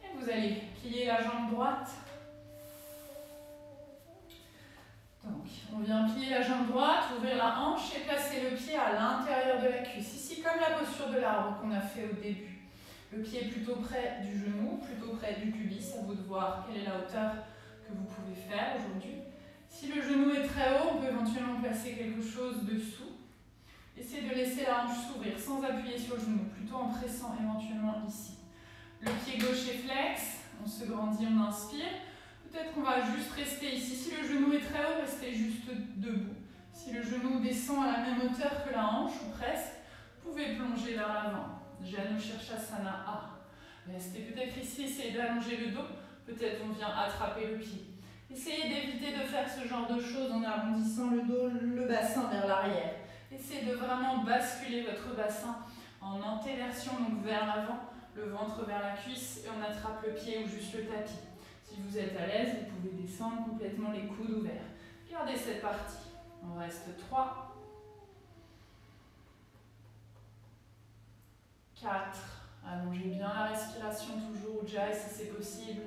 Et vous allez plier la jambe droite. Donc, on vient plier la jambe droite, ouvrir la hanche et placer le pied à l'intérieur de la cuisse. Ici, comme la posture de l'arbre qu'on a fait au début. Le pied plutôt près du genou, plutôt près du pubis. À vous de voir quelle est la hauteur que vous pouvez faire aujourd'hui. Si le genou est très haut, on peut éventuellement placer quelque chose dessous. Essayez de laisser la hanche s'ouvrir sans appuyer sur le genou, plutôt en pressant éventuellement ici. Le pied gauche est flex, on se grandit, on inspire. Peut-être qu'on va juste rester ici. Si le genou est très haut, restez juste debout. Si le genou descend à la même hauteur que la hanche, ou presque, vous pouvez plonger vers l'avant. Janu Shirshasana A. Restez peut-être ici, essayez d'allonger le dos. Peut-être on vient attraper le pied. Essayez d'éviter de faire ce genre de choses en arrondissant le dos, le bassin vers l'arrière. Essayez de vraiment basculer votre bassin en antéversion, donc vers l'avant, le ventre vers la cuisse et on attrape le pied ou juste le tapis. Si vous êtes à l'aise, vous pouvez descendre complètement les coudes ouverts. Gardez cette partie. On reste 3, 4. Allongez bien la respiration toujours, Ujjayi si c'est possible.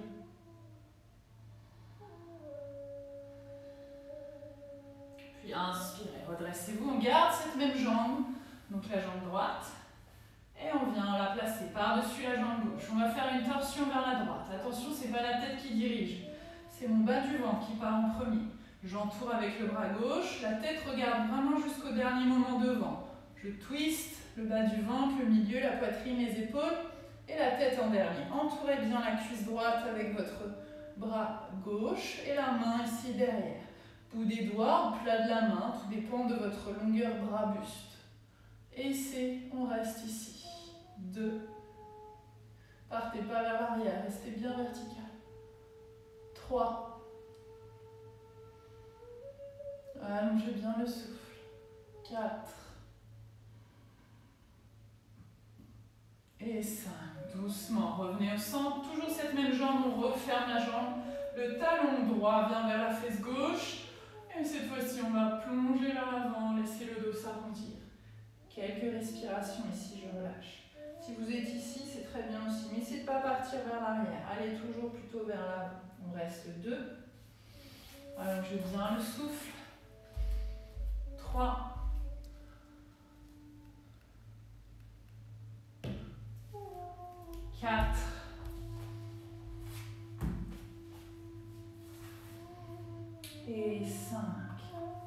Puis inspirez, redressez-vous, on garde cette même jambe, donc la jambe droite, et on vient la placer par-dessus la jambe gauche. On va faire une torsion vers la droite. Attention, ce n'est pas la tête qui dirige, c'est mon bas du ventre qui part en premier. J'entoure avec le bras gauche, la tête regarde vraiment jusqu'au dernier moment devant. Je twist le bas du ventre, le milieu, la poitrine, les épaules, et la tête en dernier. Entourez bien la cuisse droite avec votre bras gauche et la main ici derrière. Bout des doigts, au plat de la main, tout dépend de votre longueur bras-buste. Et on reste ici. 2. Partez pas vers l'arrière, restez bien vertical. 3. Allongez bien le souffle. 4. Et 5. Doucement, revenez au centre. Toujours cette même jambe, on referme la jambe. Le talon droit vient vers la fesse gauche. Et cette fois-ci, on va plonger vers l'avant, laisser le dos s'arrondir. Quelques respirations ici, je relâche. Si vous êtes ici, c'est très bien aussi. Mais essayez de ne pas partir vers l'arrière. Allez toujours plutôt vers l'avant. On reste 2. Allongez bien le souffle. 3. 4. Et 5.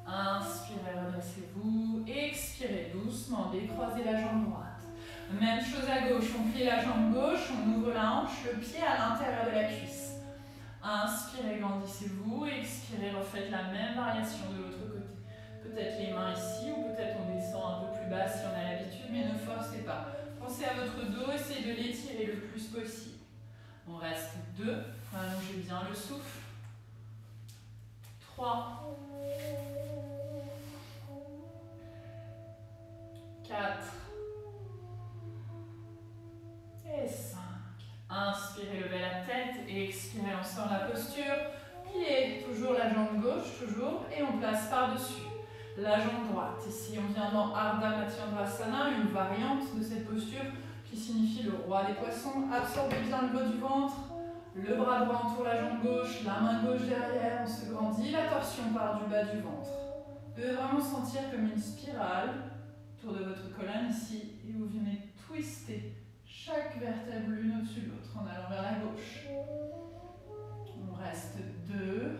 Inspirez, redressez-vous. Expirez doucement, décroisez la jambe droite. Même chose à gauche, on plie la jambe gauche, on ouvre la hanche, le pied à l'intérieur de la cuisse. Inspirez, grandissez-vous. Expirez, refaites la même variation de l'autre côté. Peut-être les mains ici ou peut-être on descend un peu plus bas si on a l'habitude, mais ne forcez pas. Pensez à votre dos, essayez de l'étirer le plus possible. On reste 2. Allongez bien le souffle. 3. 4. Et 5. Inspirez, levez la tête et expirez, on sort la posture. Pliez toujours la jambe gauche, toujours, et on place par-dessus la jambe droite. Ici, on vient dans Ardha Matsyendrasana, une variante de cette posture qui signifie le roi des poissons. Absorbez bien le haut du ventre, le bras droit entoure la jambe gauche, la main gauche derrière, on se grandit, la torsion part du bas du ventre. Vous devez vraiment sentir comme une spirale autour de votre colonne ici, et vous venez twister chaque vertèbre l'une au-dessus de l'autre en allant vers la gauche. On reste 2.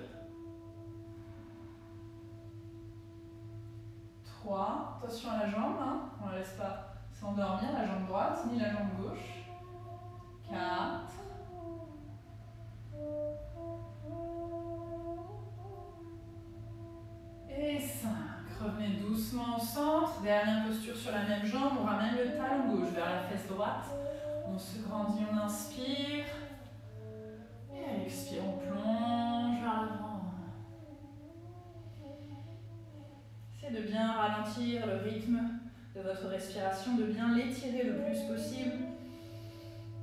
3. Attention à la jambe, hein. On ne la laisse pas s'endormir, la jambe droite ni la jambe gauche. 4. Et 5. Revenez doucement au centre. Dernière posture sur la même jambe. On ramène le talon gauche vers la fesse droite. On se grandit, on inspire. Et à l'expire, on plonge vers l'avant. Essayez de bien ralentir le rythme de votre respiration, de bien l'étirer le plus possible,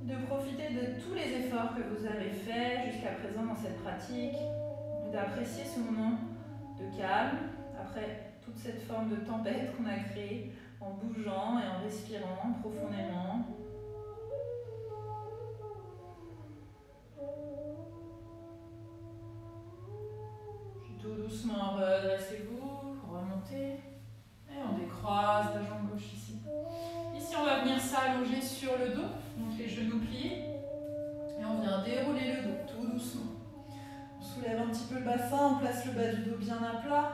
de profiter de tous les efforts que vous avez faits jusqu'à présent dans cette pratique, d'apprécier ce moment de calme après toute cette forme de tempête qu'on a créée en bougeant et en respirant profondément. Tout doucement, redressez-vous, remontez. Et on décroise la jambe gauche ici. Ici, on va venir s'allonger sur le dos, donc les genoux pliés. Et on vient dérouler le dos, tout doucement. On soulève un petit peu le bassin, on place le bas du dos bien à plat.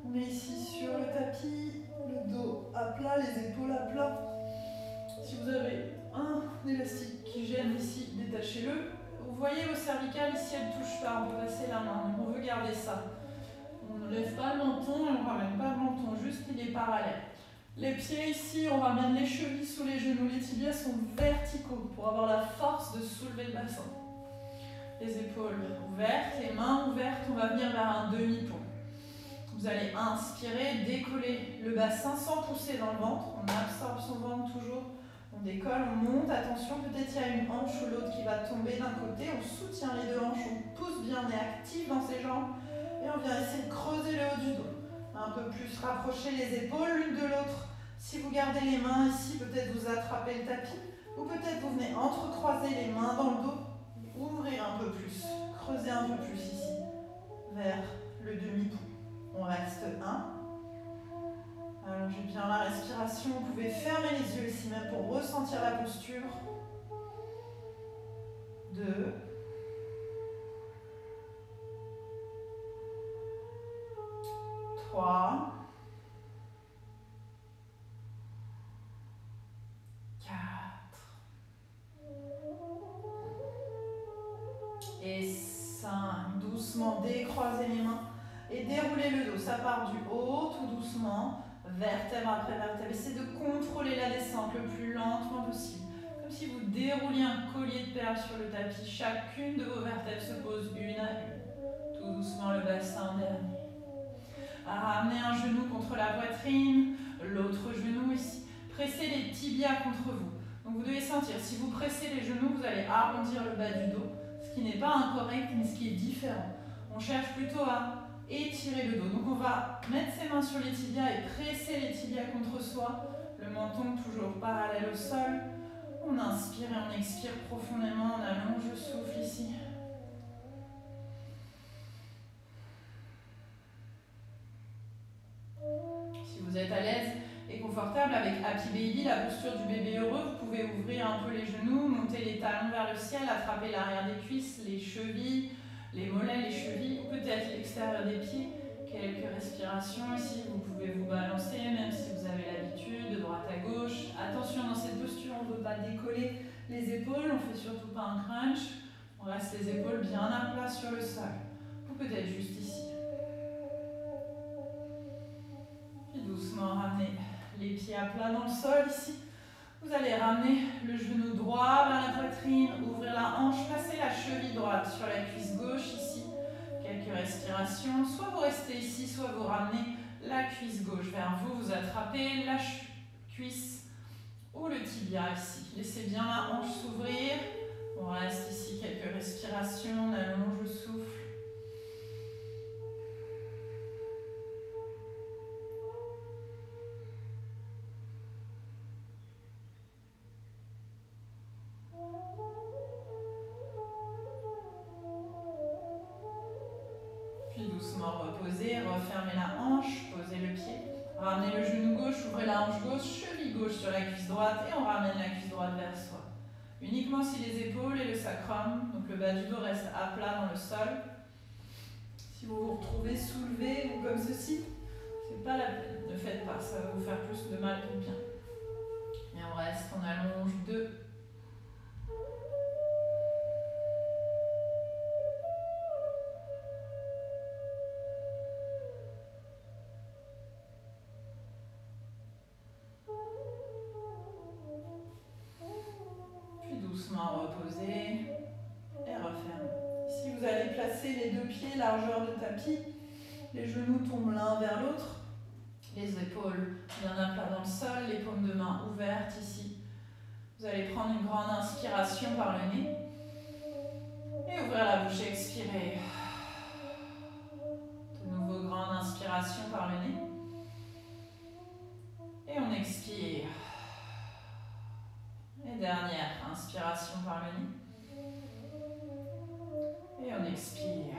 On est ici sur le tapis, le dos à plat, les épaules à plat. Si vous avez un élastique qui gêne ici, détachez-le. Vous voyez vos cervicales ici, elles ne touchent pas, on peut passer la main, donc on veut garder ça. On ne lève pas le menton et on ne ramène pas le menton, juste il est parallèle. Les pieds ici, on ramène les chevilles sous les genoux, les tibias sont verticaux pour avoir la force de soulever le bassin. Les épaules ouvertes, les mains ouvertes, on va venir vers un demi-pont. Vous allez inspirer, décoller le bassin sans pousser dans le ventre, on absorbe son ventre toujours. On décolle, on monte, attention, peut-être il y a une hanche ou l'autre qui va tomber d'un côté, on soutient les deux hanches, on pousse bien, on est actif dans ses jambes et on vient essayer de creuser le haut du dos. Un peu plus rapprocher les épaules l'une de l'autre. Si vous gardez les mains ici, peut-être vous attrapez le tapis ou peut-être vous venez entrecroiser les mains dans le dos, ouvrir un peu plus, creuser un peu plus ici, vers le demi-pont. On reste 1. Allongez bien la respiration, vous pouvez fermer les yeux ici même pour ressentir la posture. 2. 3. 4. Et 5. Doucement décroisez les mains et déroulez le dos. Ça part du haut tout doucement. Vertèbre après vertèbre. Essayez de contrôler la descente le plus lentement possible. Comme si vous dérouliez un collier de perles sur le tapis. Chacune de vos vertèbres se pose une à une. Tout doucement le bassin en dernier. Ramenez un genou contre la poitrine, l'autre genou ici. Pressez les tibias contre vous. Donc vous devez sentir, si vous pressez les genoux, vous allez arrondir le bas du dos. Ce qui n'est pas incorrect, mais ce qui est différent. On cherche plutôt à étirer le dos. Donc on va mettre ses mains sur les tibias et presser les tibias contre soi. Le menton toujours parallèle au sol. On inspire et on expire profondément. On allonge le souffle ici. Si vous êtes à l'aise et confortable avec Happy Baby, la posture du bébé heureux, vous pouvez ouvrir un peu les genoux, monter les talons vers le ciel, attraper l'arrière des cuisses, les chevilles, les mollets, les chevilles, ou peut-être l'extérieur des pieds. Quelques respirations ici, vous pouvez vous balancer, même si vous avez l'habitude, de droite à gauche. Attention, dans cette posture, on ne veut pas décoller les épaules, on ne fait surtout pas un crunch. On reste les épaules bien à plat sur le sol, ou peut-être juste ici. Puis doucement, ramenez les pieds à plat dans le sol ici. Vous allez ramener le genou droit vers la poitrine, ouvrir la hanche, passer la cheville droite sur la cuisse gauche ici. Quelques respirations. Soit vous restez ici, soit vous ramenez la cuisse gauche vers vous. Vous attrapez la cuisse ou le tibia ici. Laissez bien la hanche s'ouvrir. On reste ici quelques respirations. On allonge le souffle. Puis doucement reposez, refermez la hanche, posez le pied, ramenez le genou gauche, ouvrez la hanche gauche, cheville gauche sur la cuisse droite et on ramène la cuisse droite vers soi. Uniquement si les épaules et le sacrum, donc le bas du dos reste à plat dans le sol. Si vous vous retrouvez soulevé ou comme ceci, c'est pas la peine, ne faites pas, ça va vous faire plus de mal que de bien. Et on reste, on allonge 2. Doucement reposer et refermer. Ici, vous allez placer les deux pieds largeur de tapis. Les genoux tombent l'un vers l'autre. Les épaules bien à plat dans le sol. Les paumes de main ouvertes ici. Vous allez prendre une grande inspiration par le nez. Et ouvrir la bouche et expirer. De nouveau, grande inspiration par le nez. Et on expire. Et dernière inspiration par le nez. Et on expire.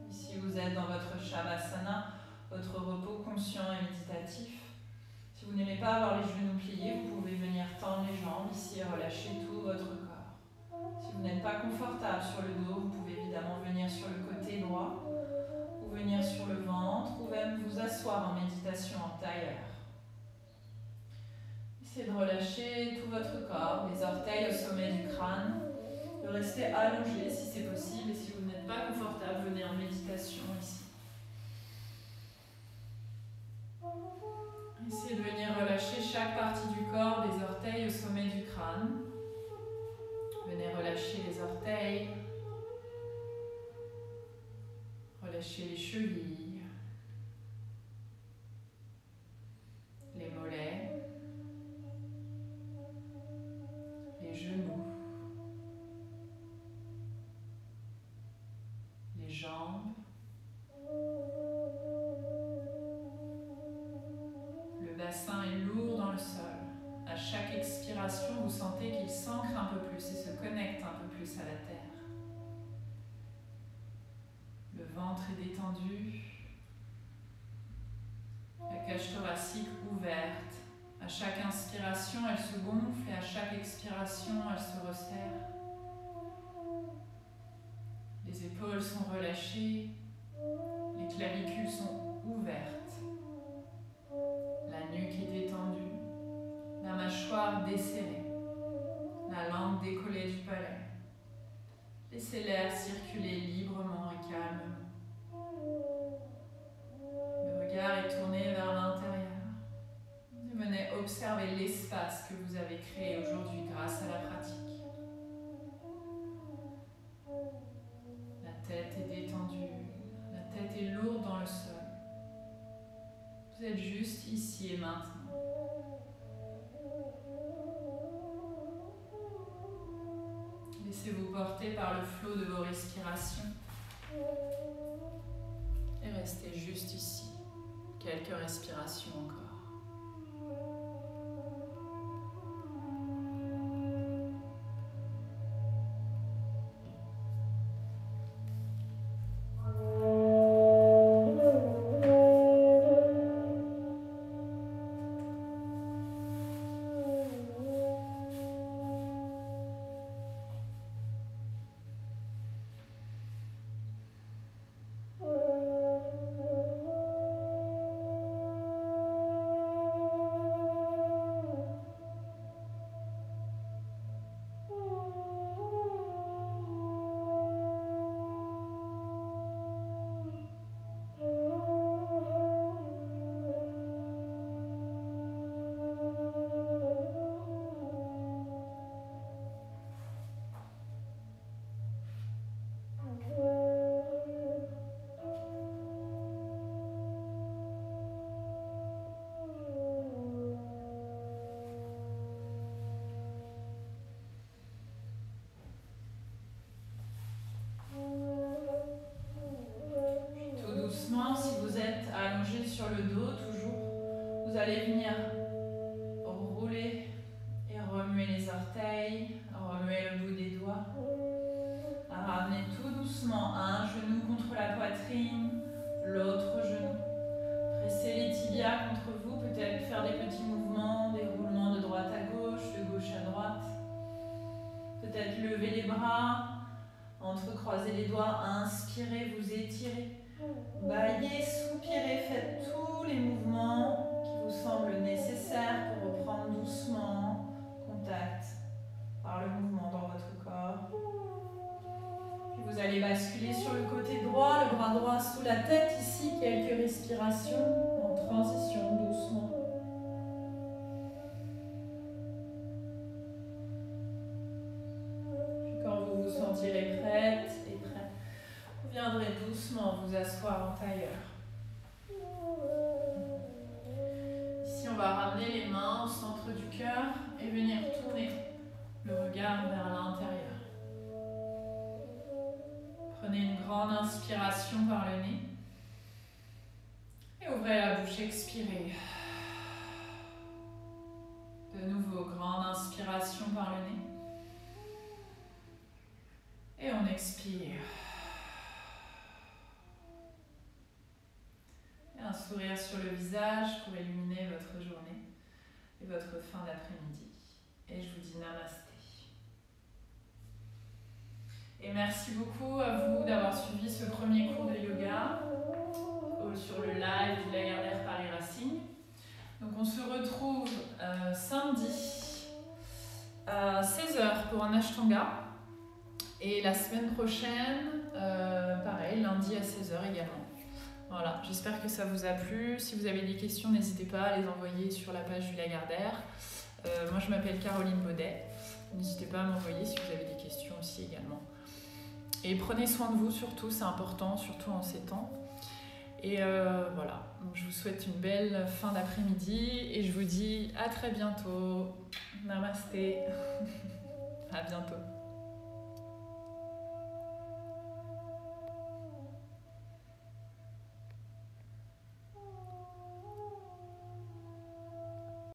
Ici, vous êtes dans votre Shavasana, votre repos conscient et méditatif. Si vous n'aimez pas avoir les genoux pliés, vous pouvez venir tendre les jambes ici et relâcher tout votre corps. Si vous n'êtes pas confortable sur le dos, vous pouvez évidemment venir sur le côté droit ou venir sur le ventre ou même vous asseoir en méditation en tailleur. Essayez de relâcher tout votre corps, les orteils au sommet du crâne, de rester allongé si c'est possible, et si vous n'êtes pas confortable, venez en méditation ici. Essayez de venir relâcher chaque partie du corps, des orteils au sommet du crâne. Venez relâcher les orteils, relâchez les chevilles, les mollets, les genoux, les jambes, le bassin est lourd dans le sol. À chaque expiration, vous sentez qu'il s'ancre un peu plus et se connecte un peu plus à la terre. Le ventre est détendu, la cage thoracique ouverte. À chaque inspiration, elle se gonfle et à chaque expiration, elle se resserre. Les épaules sont relâchées, les clavicules sont ouvertes, la nuque est détendue, la mâchoire desserrée, la langue décollée du palais. Laissez l'air circuler librement et calmement. Le regard est tourné vers l'intérieur. Venez observer l'espace que vous avez créé aujourd'hui grâce à la pratique. La tête est détendue, la tête est lourde dans le sol. Vous êtes juste ici et maintenant. Laissez-vous porter par le flot de vos respirations et restez juste ici. Quelques respirations encore. Si vous êtes allongé sur le dos toujours, vous allez venir rouler et remuer les orteils, remuer le bout des doigts. Ramenez tout doucement un genou contre la poitrine, l'autre genou. Pressez les tibias contre vous, peut-être faire des petits mouvements, des roulements de droite à gauche, de gauche à droite. Peut-être lever les bras, entrecroiser les doigts, inspirez, vous étirez. Baillez, soupirez, faites tous les mouvements qui vous semblent nécessaires pour reprendre doucement contact par le mouvement dans votre corps. Puis vous allez basculer sur le côté droit, le bras droit sous la tête ici, quelques respirations en transition doucement. Puis quand vous vous sentirez prête et prêt, vous viendrez doucement vous asseoir en tailleur. Ici, on va ramener les mains au centre du cœur et venir tourner le regard vers l'intérieur. Prenez une grande inspiration par le nez et ouvrez la bouche, expirez. De nouveau, grande inspiration par le nez et on expire. Et un sourire sur le visage pour illuminer votre journée et votre fin d'après-midi. Et je vous dis namasté. Et merci beaucoup à vous d'avoir suivi ce premier cours de yoga. sur le live du Lagardère Paris-Racing. Donc on se retrouve samedi à 16h pour un Ashtanga. Et la semaine prochaine, pareil, lundi à 16h également. Voilà, j'espère que ça vous a plu. Si vous avez des questions, n'hésitez pas à les envoyer sur la page du Lagardère. Moi, je m'appelle Caroline Baudet. N'hésitez pas à m'envoyer si vous avez des questions aussi également. Et prenez soin de vous surtout, c'est important, surtout en ces temps. Et voilà, donc je vous souhaite une belle fin d'après-midi et je vous dis à très bientôt. Namasté. À bientôt.